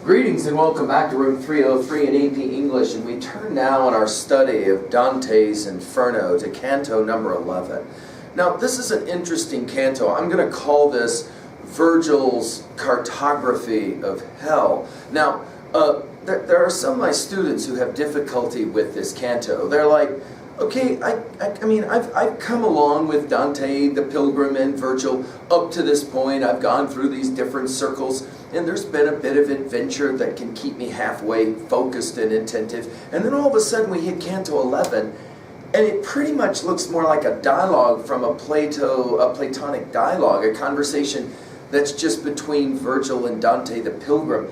Greetings and welcome back to room 303 in AP English, and we turn now in our study of Dante's Inferno to Canto number 11. Now, this is an interesting canto. I'm going to call this Virgil's cartography of hell. Now, there are some of my students who have difficulty with this canto. They're like, okay, I've come along with Dante the Pilgrim and Virgil up to this point. I've gone through these different circles, and there's been a bit of adventure that can keep me halfway focused and attentive. And then all of a sudden we hit Canto 11, and it pretty much looks more like a dialogue from a Platonic dialogue, a conversation that's just between Virgil and Dante the Pilgrim.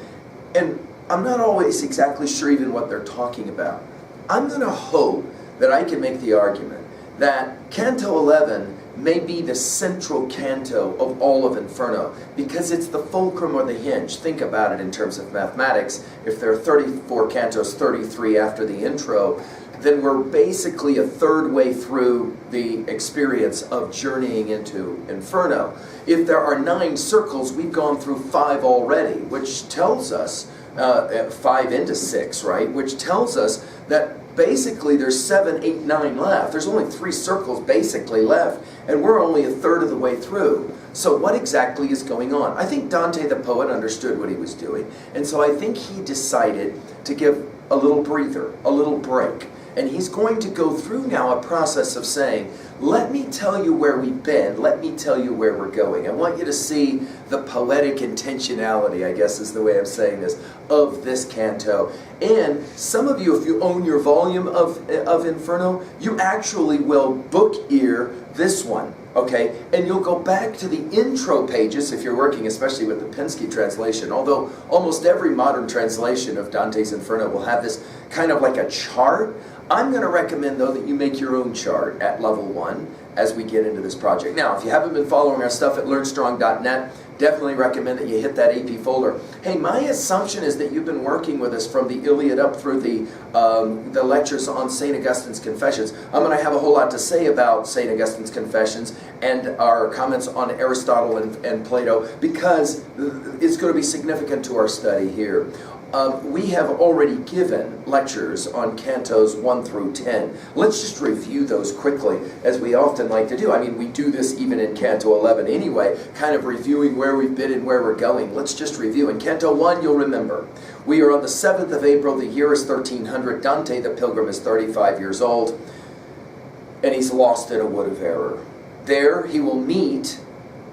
And I'm not always exactly sure even what they're talking about. I'm going to hope that I can make the argument that Canto 11 may be the central canto of all of Inferno, because it's the fulcrum or the hinge. Think about it in terms of mathematics. If there are 34 cantos, 33 after the intro, then we're basically a third way through the experience of journeying into Inferno. If there are 9 circles, we've gone through 5 already, which tells us, 5 into 6, right? Which tells us that basically there's 7, 8, 9 left. There's only 3 circles basically left, and we're only a third of the way through. So what exactly is going on? I think Dante the poet understood what he was doing, and so I think he decided to give a little breather, a little break. And he's going to go through now a process of saying, let me tell you where we've been, let me tell you where we're going. I want you to see the poetic intentionality, I guess is the way I'm saying this, of this canto. And some of you, if you own your volume of Inferno, you actually will book ear this one, okay? And you'll go back to the intro pages if you're working especially with the Penske translation, although almost every modern translation of Dante's Inferno will have this kind of like a chart. I'm going to recommend, though, that you make your own chart at level 1 as we get into this project. Now, if you haven't been following our stuff at LearnStrong.net, definitely recommend that you hit that AP folder. Hey, my assumption is that you've been working with us from the Iliad up through the lectures on St. Augustine's Confessions. I'm going to have a whole lot to say about St. Augustine's Confessions and our comments on Aristotle and Plato, because it's going to be significant to our study here. We have already given lectures on cantos 1 through 10. Let's just review those quickly, as we often like to do. I mean, we do this even in Canto 11 anyway, kind of reviewing where we've been and where we're going. Let's just review. In Canto 1, you'll remember, we are on the 7th of April, the year is 1300, Dante the Pilgrim is 35 years old, and he's lost in a wood of error. There he will meet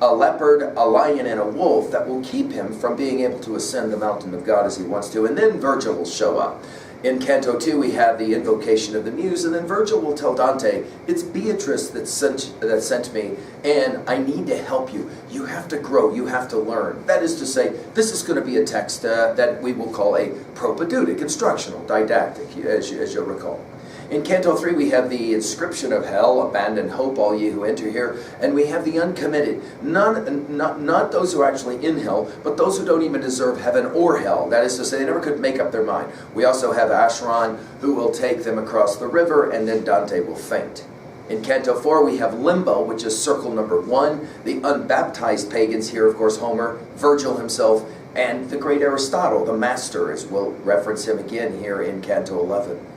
a leopard, a lion, and a wolf that will keep him from being able to ascend the mountain of God as he wants to. And then Virgil will show up. In Canto 2, we have the invocation of the muse, and then Virgil will tell Dante, it's Beatrice that sent me, and I need to help you. You have to grow, you have to learn. That is to say, this is going to be a text that we will call a propedeutic, instructional, didactic, as you'll recall. In Canto 3, we have the inscription of hell, abandon hope, all ye who enter here, and we have the uncommitted, not those who are actually in hell, but those who don't even deserve heaven or hell. That is to say, they never could make up their mind. We also have Acheron, who will take them across the river, and then Dante will faint. In Canto 4, we have limbo, which is circle number 1, the unbaptized pagans here, of course, Homer, Virgil himself, and the great Aristotle, the master, as we'll reference him again here in Canto 11.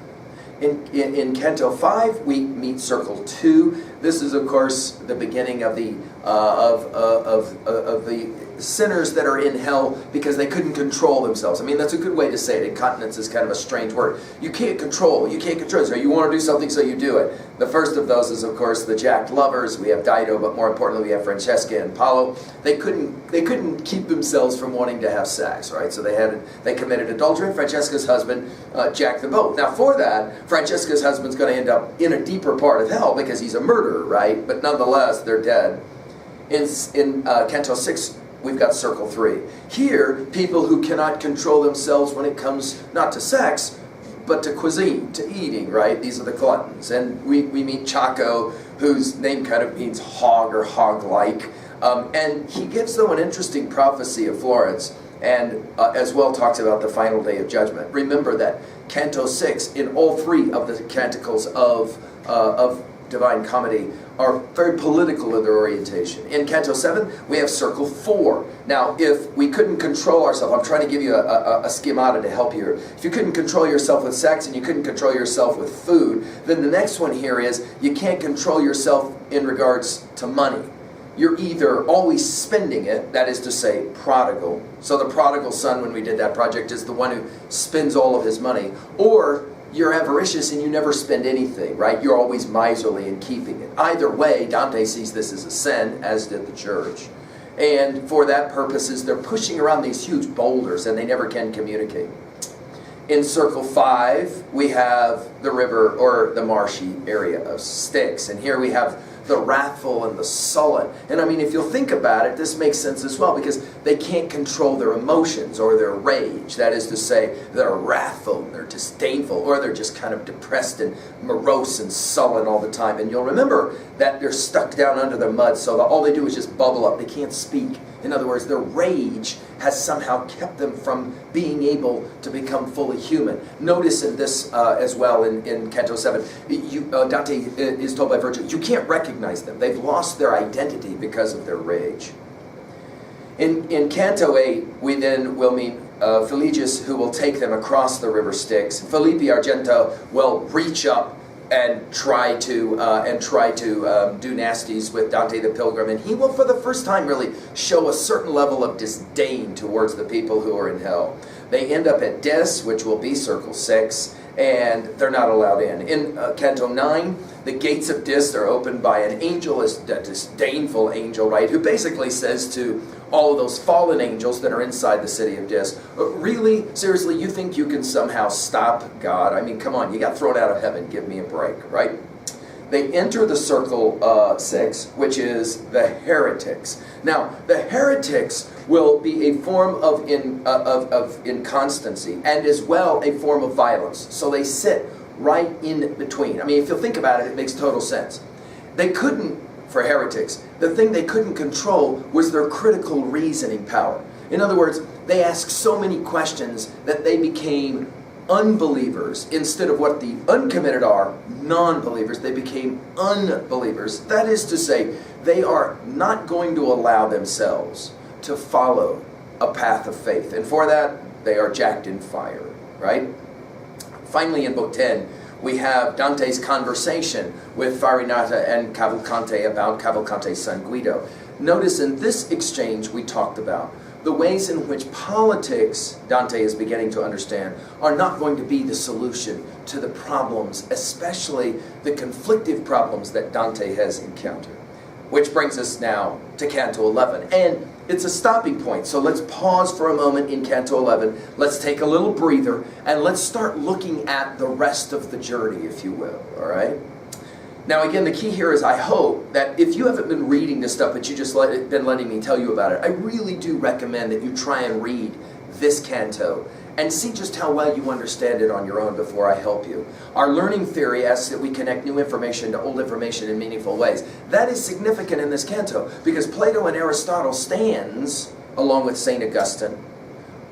In Canto 5, we meet Circle 2. This is, of course, the beginning of the sinners that are in hell because they couldn't control themselves. I mean, that's a good way to say it. Incontinence is kind of a strange word. You can't control. So you want to do something, so you do it. The first of those is, of course, the jacked lovers. We have Dido, but more importantly, we have Francesca and Paolo. They couldn't keep themselves from wanting to have sex, right? So they committed adultery. Francesca's husband jacked them both. Now, for that, Francesca's husband's going to end up in a deeper part of hell because he's a murderer, right? But nonetheless, they're dead. In Canto 6, we've got Circle 3. Here, people who cannot control themselves when it comes not to sex, but to cuisine, to eating, right? These are the gluttons. And we meet Chaco, whose name kind of means hog or hog-like. And he gives, though, an interesting prophecy of Florence, and as well talks about the final day of judgment. Remember that Canto 6, in all 3 of the canticles of Divine Comedy are very political in their orientation. In Canto 7, we have Circle 4. Now, if we couldn't control ourselves, I'm trying to give you a schemata to help you. If you couldn't control yourself with sex and you couldn't control yourself with food, then the next one here is you can't control yourself in regards to money. You're either always spending it, that is to say, prodigal. So the prodigal son, when we did that project, is the one who spends all of his money. Or you're avaricious and you never spend anything, right? You're always miserly in keeping it. Either way, Dante sees this as a sin, as did the church. And for that purposes, they're pushing around these huge boulders and they never can communicate. In Circle 5, we have the river, or the marshy area of Styx. And here we have the wrathful and the sullen. And I mean, if you'll think about it, this makes sense as well, because they can't control their emotions or their rage. That is to say, they're wrathful, they're disdainful, or they're just kind of depressed and morose and sullen all the time. And you'll remember that they're stuck down under the mud, so that all they do is just bubble up. They can't speak. In other words, their rage has somehow kept them from being able to become fully human. Notice in this as well in Canto 7, Dante is told by Virgil, you can't recognize them. They've lost their identity because of their rage. In Canto 8, we then will meet Philogis, who will take them across the river Styx. Felipe Argento will reach up and try to do nasties with Dante the Pilgrim, and he will for the first time really show a certain level of disdain towards the people who are in hell. They end up at Dis, which will be Circle 6, and they're not allowed in. In Canto 9, the gates of Dis are opened by an angel, a disdainful angel, right, who basically says to all of those fallen angels that are inside the city of Dis, really, seriously, you think you can somehow stop God? I mean, come on, you got thrown out of heaven, give me a break, right? They enter the Circle 6, which is the heretics. Now, the heretics will be a form of inconstancy and as well a form of violence. So they sit right in between. I mean, if you'll think about it, it makes total sense. They couldn't, for heretics, the thing they couldn't control was their critical reasoning power. In other words, they asked so many questions that they became unbelievers instead of what the uncommitted are, non-believers. They became unbelievers. That is to say, they are not going to allow themselves to follow a path of faith. And for that, they are jacked in fire, right? Finally, in Book 10, we have Dante's conversation with Farinata and Cavalcante about Cavalcante's son Guido. Notice in this exchange we talked about the ways in which politics, Dante is beginning to understand, are not going to be the solution to the problems, especially the conflictive problems that Dante has encountered. Which brings us now to Canto 11. And it's a stopping point, so let's pause for a moment in Canto 11. Let's take a little breather, and let's start looking at the rest of the journey, if you will, all right? Now again, the key here is I hope that if you haven't been reading this stuff, but you just been letting me tell you about it, I really do recommend that you try and read this canto and see just how well you understand it on your own before I help you. Our learning theory asks that we connect new information to old information in meaningful ways. That is significant in this canto because Plato and Aristotle stands, along with St. Augustine,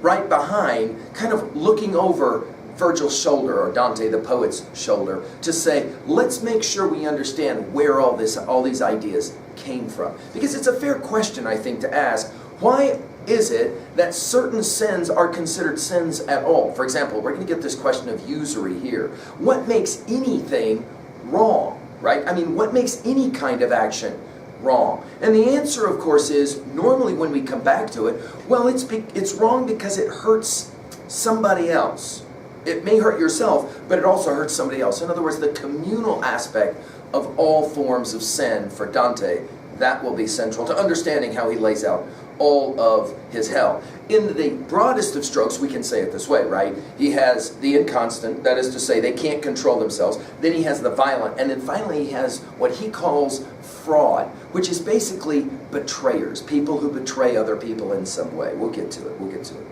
right behind, kind of looking over Virgil's shoulder, or Dante the poet's shoulder, to say, let's make sure we understand where all these ideas came from. Because it's a fair question, I think, to ask, why is it that certain sins are considered sins at all? For example, we're going to get this question of usury here. What makes anything wrong, right? I mean, what makes any kind of action wrong? And the answer, of course, is normally when we come back to it, well, it's wrong because it hurts somebody else. It may hurt yourself, but it also hurts somebody else. In other words, the communal aspect of all forms of sin for Dante, that will be central to understanding how he lays out all of his hell. In the broadest of strokes, we can say it this way, right? He has the inconstant, that is to say, they can't control themselves. Then he has the violent, and then finally he has what he calls fraud, which is basically betrayers, people who betray other people in some way. We'll get to it.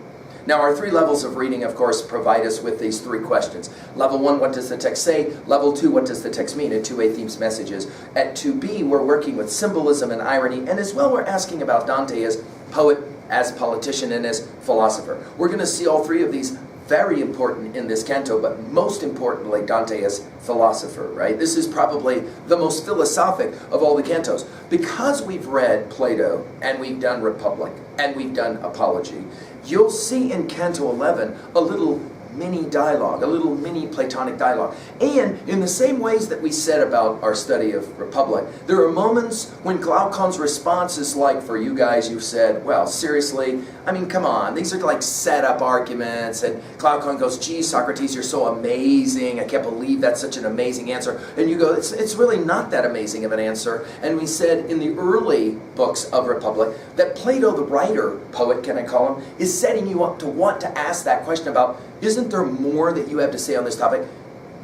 Now, our three levels of reading, of course, provide us with these three questions. Level 1, what does the text say? Level 2, what does the text mean? At 2A, themes, messages. At 2B, we're working with symbolism and irony, and as well we're asking about Dante as poet, as politician, and as philosopher. We're going to see all three of these very important in this canto, but most importantly, Dante as philosopher, right? This is probably the most philosophic of all the cantos. Because we've read Plato, and we've done Republic, and we've done Apology, you'll see in Canto 11 a little mini dialogue, a little mini Platonic dialogue. And in the same ways that we said about our study of Republic, there are moments when Glaucon's response is like, for you guys, you've said, well, seriously, I mean, come on, these are like set up arguments, and Glaucon goes, gee, Socrates, you're so amazing, I can't believe that's such an amazing answer. And you go, it's really not that amazing of an answer. And we said in the early books of Republic that Plato, the writer, poet, can I call him, is setting you up to want to ask that question about, isn't there more that you have to say on this topic?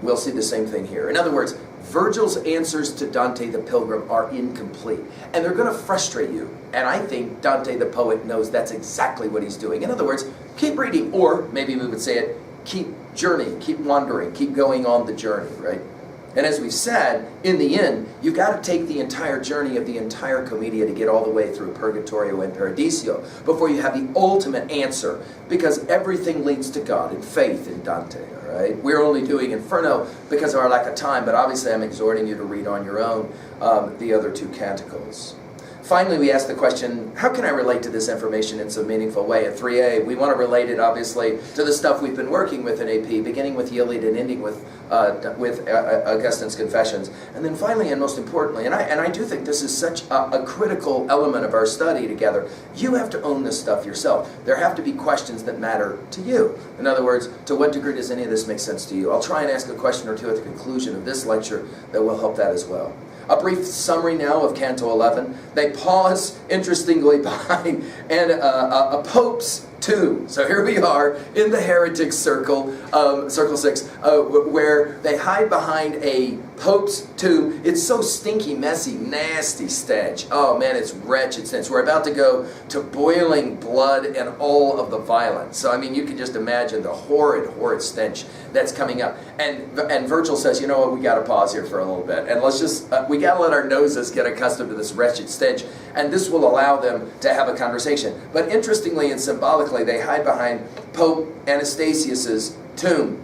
We'll see the same thing here. In other words, Virgil's answers to Dante the Pilgrim are incomplete, and they're going to frustrate you. And I think Dante the poet knows that's exactly what he's doing. In other words, keep reading, or maybe we would say it, keep journeying, keep wandering, keep going on the journey, right? And as we've said, in the end, you've got to take the entire journey of the entire Commedia to get all the way through Purgatorio and Paradiso before you have the ultimate answer, because everything leads to God in faith in Dante, all right? We're only doing Inferno because of our lack of time, but obviously I'm exhorting you to read on your own the other two canticles. Finally, we ask the question, how can I relate to this information in some meaningful way? At 3a, we want to relate it, obviously, to the stuff we've been working with in AP, beginning with the Iliad and ending with Augustine's Confessions. And then finally, and most importantly, and I do think this is such a critical element of our study together, you have to own this stuff yourself. There have to be questions that matter to you. In other words, to what degree does any of this make sense to you? I'll try and ask a question or two at the conclusion of this lecture that will help that as well. A brief summary now of Canto 11. They pause, interestingly, behind a pope's tomb. So here we are in the heretic circle, circle 6, where they hide behind a pope's tomb. It's so stinky, messy, nasty stench. Oh man, it's wretched stench. We're about to go to boiling blood and all of the violence. So I mean, you can just imagine the horrid, horrid stench that's coming up. And Virgil says, you know what, we got to pause here for a little bit, and let's just we got to let our noses get accustomed to this wretched stench, and this will allow them to have a conversation. But interestingly and symbolically, they hide behind Pope Anastasius's tomb.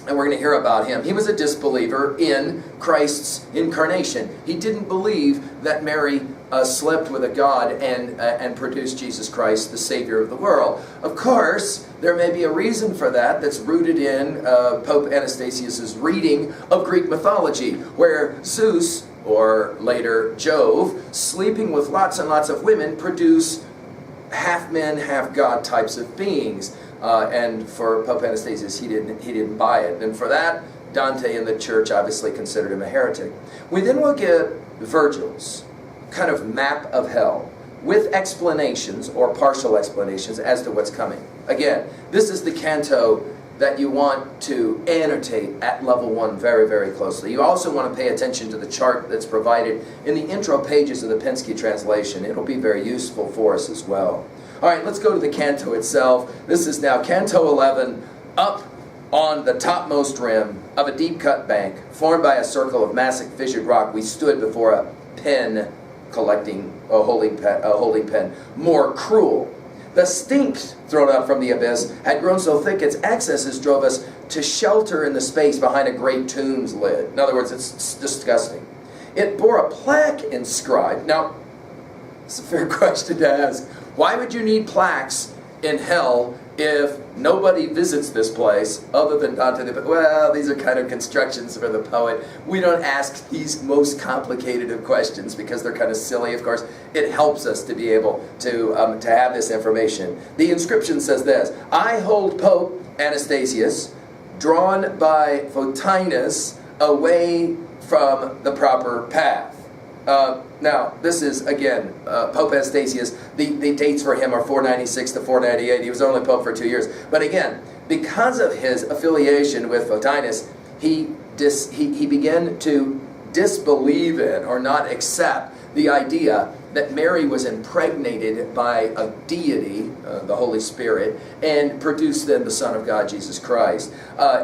And we're going to hear about him. He was a disbeliever in Christ's incarnation. He didn't believe that Mary slept with a god and produced Jesus Christ, the Savior of the world. Of course, there may be a reason for that that's rooted in Pope Anastasius's reading of Greek mythology, where Zeus, or later Jove, sleeping with lots and lots of women, produce half men, half god types of beings. And for Pope Anastasius, he didn't buy it. And for that, Dante and the church obviously considered him a heretic. We then will get Virgil's kind of map of hell with explanations or partial explanations as to what's coming. Again, this is the canto that you want to annotate at level 1 very, very closely. You also want to pay attention to the chart that's provided in the intro pages of the Penske translation. It'll be very useful for us as well. All right, let's go to the canto itself. This is now Canto 11, up on the topmost rim of a deep-cut bank formed by a circle of massive fissured rock. We stood before a pen collecting a holding pen, more cruel. The stink thrown up from the abyss had grown so thick its excesses drove us to shelter in the space behind a great tomb's lid. In other words, it's disgusting. It bore a plaque inscribed. Now, it's a fair question to ask. Why would you need plaques in hell if nobody visits this place other than Dante the Pilgrim? Well, these are kind of constructions for the poet. We don't ask these most complicated of questions because they're kind of silly, of course. It helps us to be able to have this information. The inscription says this: I hold Pope Anastasius, drawn by Photinus, away from the proper path. Now, this is, again, Pope Anastasius. The dates for him are 496 to 498. He was only Pope for 2 years. But again, because of his affiliation with Photinus, he began to disbelieve in or not accept the idea that Mary was impregnated by a deity, the Holy Spirit, and produced then the Son of God, Jesus Christ.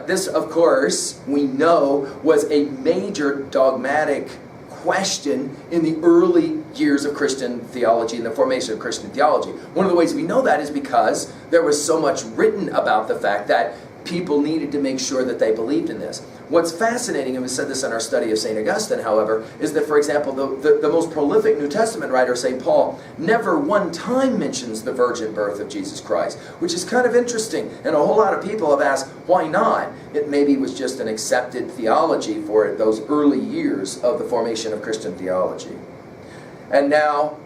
This, of course, we know was a major dogmatic question in the early years of Christian theology and the formation of Christian theology. One of the ways we know that is because there was so much written about the fact that people needed to make sure that they believed in this. What's fascinating, and we said this in our study of St. Augustine, however, is that, for example, the most prolific New Testament writer, St. Paul, never one time mentions the virgin birth of Jesus Christ, which is kind of interesting. And a whole lot of people have asked, why not? It maybe was just an accepted theology for those early years of the formation of Christian theology. And now,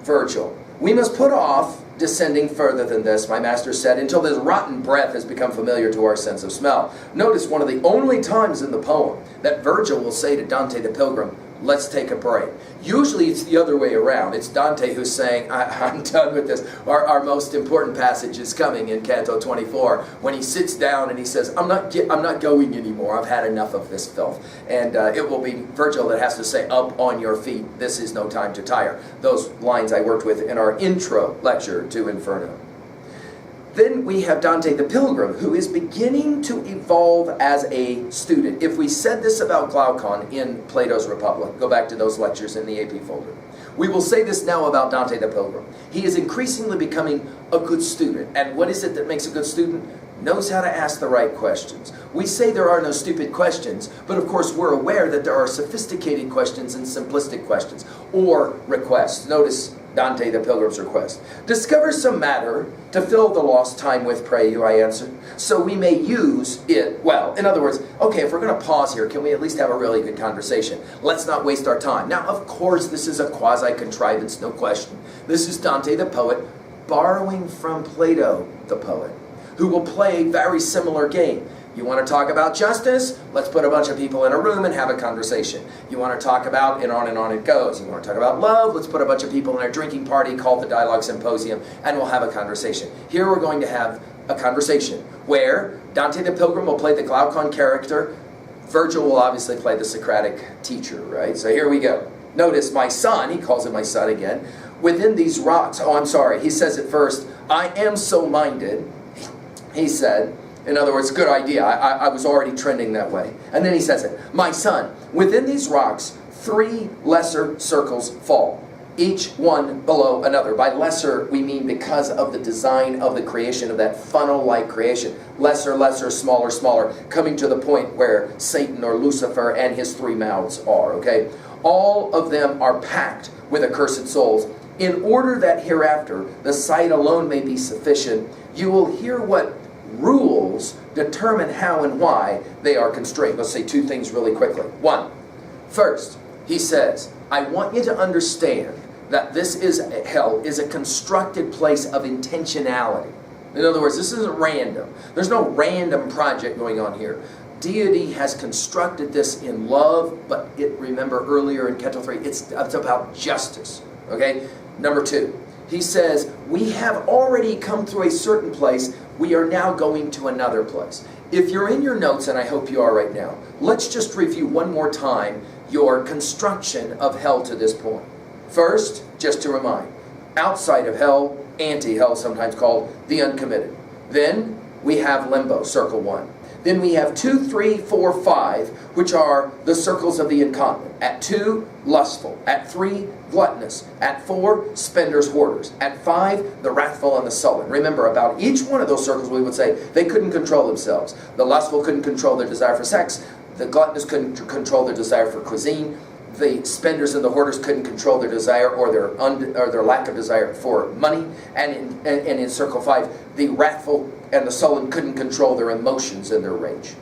Virgil. We must put off descending further than this, my master said, until this rotten breath has become familiar to our sense of smell. Notice one of the only times in the poem that Virgil will say to Dante the Pilgrim, let's take a break. Usually it's the other way around. It's Dante who's saying, I'm done with this. Our most important passage is coming in Canto 24, when he sits down and he says, I'm not going anymore. I've had enough of this filth. And it will be Virgil that has to say, up on your feet. This is no time to tire. Those lines I worked with in our intro lecture to Inferno. Then we have Dante the Pilgrim, who is beginning to evolve as a student. If we said this about Glaucon in Plato's Republic, go back to those lectures in the AP folder. We will say this now about Dante the Pilgrim. He is increasingly becoming a good student. And what is it that makes a good student? Knows how to ask the right questions. We say there are no stupid questions, but of course we're aware that there are sophisticated questions and simplistic questions, or requests. Notice Dante the Pilgrim's request. Discover some matter to fill the lost time with, pray you, I answered, so we may use it well. In other words, okay, if we're going to pause here, can we at least have a really good conversation? Let's not waste our time. Now, of course, this is a quasi-contrivance, no question. This is Dante the poet borrowing from Plato the poet, who will play a very similar game. You want to talk about justice? Let's put a bunch of people in a room and have a conversation. You want to talk about, and on it goes. You want to talk about love? Let's put a bunch of people in a drinking party called the Dialogue Symposium, and we'll have a conversation. Here we're going to have a conversation where Dante the Pilgrim will play the Glaucon character. Virgil will obviously play the Socratic teacher, right? So here we go. Notice, my son, he calls him my son again, within these rocks, he says it first, I am so minded, he said. In other words, good idea. I was already trending that way. And then he says it. My son, within these rocks, 3 lesser circles fall, each one below another. By lesser, we mean because of the design of the creation, of that funnel-like creation. Lesser, lesser, smaller, smaller, coming to the point where Satan or Lucifer and his 3 mouths are, okay? All of them are packed with accursed souls. In order that hereafter the sight alone may be sufficient, you will hear what rules determine how and why they are constrained. Let's say 2 things really quickly. 1, first, he says, I want you to understand that hell is a constructed place of intentionality. In other words, this isn't random. There's no random project going on here. Deity has constructed this in love, but remember earlier in Canto 3, it's about justice. Okay? Number 2, he says, we have already come through a certain place. We are now going to another place. If you're in your notes, and I hope you are right now, let's just review one more time your construction of hell to this point. First, just to remind, outside of hell, anti-hell, sometimes called the uncommitted. Then we have limbo, circle 1. Then we have 2, 3, 4, 5, which are the circles of the incontinent. At 2, lustful. At 3, gluttonous. At 4, spenders, hoarders. At 5, the wrathful and the sullen. Remember, about each one of those circles we would say they couldn't control themselves. The lustful couldn't control their desire for sex. The gluttonous couldn't control their desire for cuisine. The spenders and the hoarders couldn't control their desire or their lack of desire for money. And in circle 5, the wrathful and the sullen couldn't control their emotions and their rage.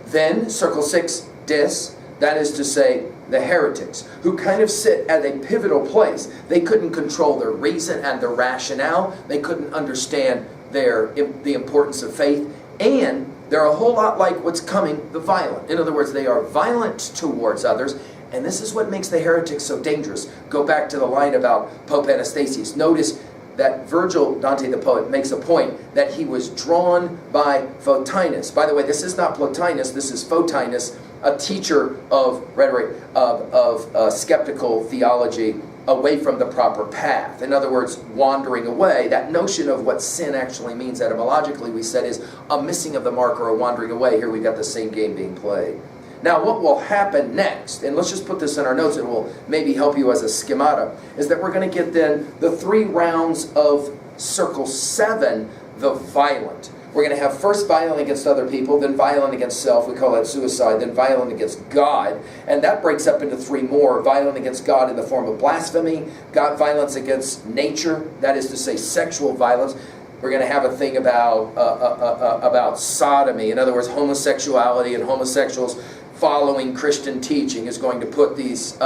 Then, circle 6, that is to say, the heretics, who kind of sit at a pivotal place. They couldn't control their reason and their rationale. They couldn't understand the importance of faith. And they're a whole lot like what's coming, the violent. In other words, they are violent towards others. And this is what makes the heretics so dangerous. Go back to the line about Pope Anastasius. Notice that Virgil, Dante the poet, makes a point that he was drawn by Photinus. By the way, this is not Plotinus, this is Photinus, a teacher of rhetoric, of skeptical theology, away from the proper path. In other words, wandering away. That notion of what sin actually means etymologically, we said, is a missing of the mark or a wandering away. Here we've got the same game being played. Now, what will happen next, and let's just put this in our notes, it will maybe help you as a schemata, is that we're going to get then the 3 rounds of circle 7, the violent. We're going to have first violent against other people, then violent against self, we call that suicide, then violent against God, and that breaks up into 3 more. Violent against God in the form of blasphemy, violence against nature, that is to say sexual violence. We're going to have a thing about sodomy. In other words, homosexuality and homosexuals following Christian teaching is going to put these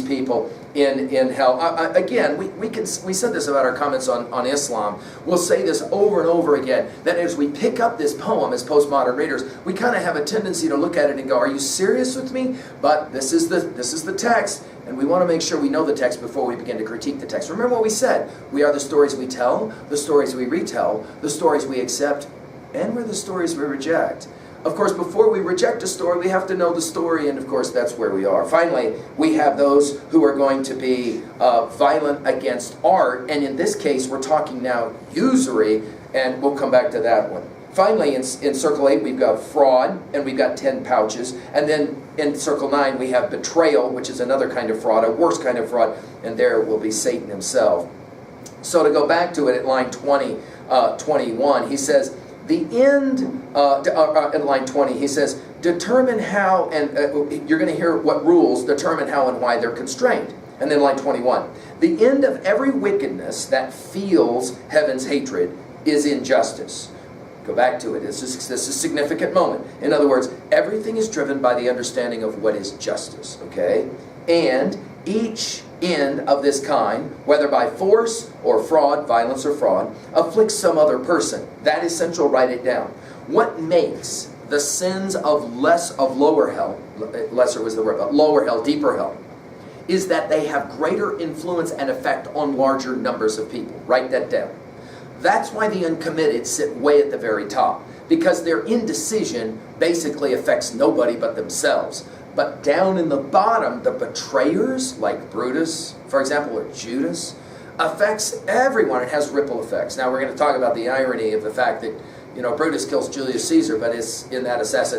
people in hell. Again, we said this about our comments on Islam. We'll say this over and over again, that as we pick up this poem as postmodern readers, we kind of have a tendency to look at it and go, are you serious with me? But this is the text, and we want to make sure we know the text before we begin to critique the text. Remember what we said. We are the stories we tell, the stories we retell, the stories we accept, and we're the stories we reject. Of course, before we reject a story, we have to know the story, and of course, that's where we are. Finally, we have those who are going to be violent against art, and in this case, we're talking now usury, and we'll come back to that one. Finally, in Circle 8, we've got fraud, and we've got 10 pouches, and then in Circle 9, we have betrayal, which is another kind of fraud, a worse kind of fraud, and there will be Satan himself. So to go back to it at line 21, he says, the end, in line 20, he says, determine how, and you're going to hear what rules determine how and why they're constrained. And then line 21, the end of every wickedness that feels heaven's hatred is injustice. Go back to it. This is a significant moment. In other words, everything is driven by the understanding of what is justice, okay? And each end of this kind, whether by force or fraud, violence or fraud, afflicts some other person. That is central, write it down. What makes the sins of lower hell, lesser was the word, but lower hell, deeper hell, is that they have greater influence and effect on larger numbers of people. Write that down. That's why the uncommitted sit way at the very top, because their indecision basically affects nobody but themselves. But down in the bottom, the betrayers, like Brutus, for example, or Judas, affects everyone. It has ripple effects. Now we're going to talk about the irony of the fact that, Brutus kills Julius Caesar, but it's in that assassination.